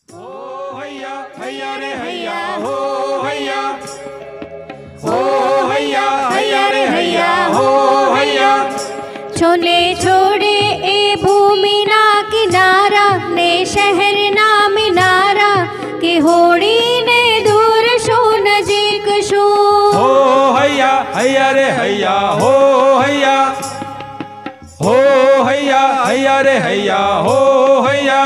हो हैया हैया रे हैया हो हैया हो हैया हैया रे हैया हो हैया छोले छोड़े ए भूमि ना किनारा ने शहर ना मिनारा के होड़ी ने दूर शो नजीक शो हो हैया हैया रे हैया हो हैया हो हैया हैया रे हैया हो हैया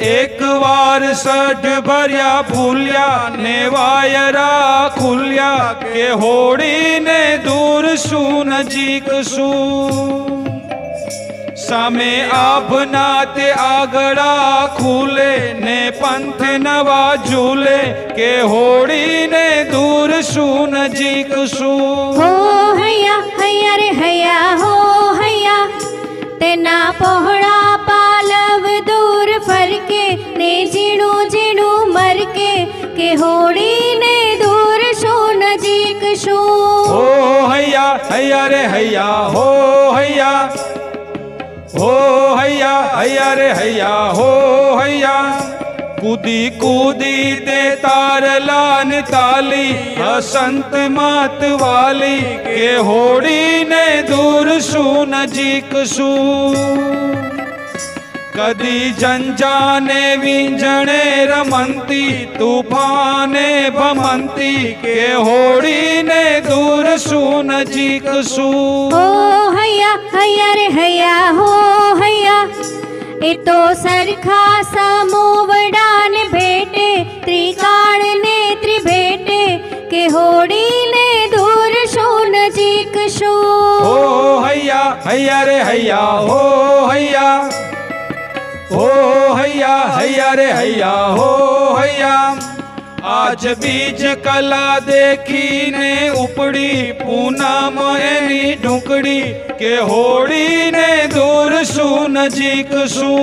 एक बार सड भरिया फूलिया ने वायरा खुलिया के होड़ी ने दूर शू नजीक शू सामे आभना ते आगड़ा खुले ने पंथ नवा झूले के होड़ी ने दूर शू नजीक शू हो हैया हैया रे हैया हो हैया तेना पહોળા पालव दूर फरके ने जीणू जीणू मरके के होड़ी ने दूर शो नजीक शो हो हैया हैया रे हैया हो हैया हो हैया हैया रे हैया हो हैया कूदी कूदी ते तारलान ताली हसंत मात वाली के होड़ी ने दूर शू नजीक शू कदी जंजाने विंजणे रमंती तूफाने भमंती के होड़ी ने दूर शू नजीक शू हो हैया हैया रे हैया हो हैया ए तो सरखा समूवडान भेटे त्रिकाण ने त्रिभेटे के होड़ी ने दूर शो नजीक शो हो हैया हैया रे हैया हो हैया हो हैया हैया रे हैया हो हैया आज बीज कला देखी ने उपड़ी पूनम एनी ढुकड़ी के होड़ी ने दूर शू नजीक शू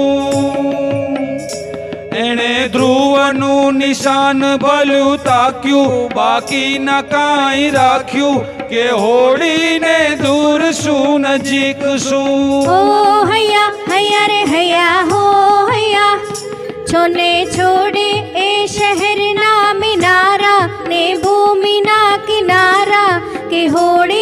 एने ध्रुवनु निशान भलू ताक्यू बाकी न काई राख्यू के होड़ी ने दूर शू नजीक शू हो हैया हैया रे हैया हो हैया छोले छोड़े ए शहर ना मिनारा ने भूमि ना किनारा के होड़ी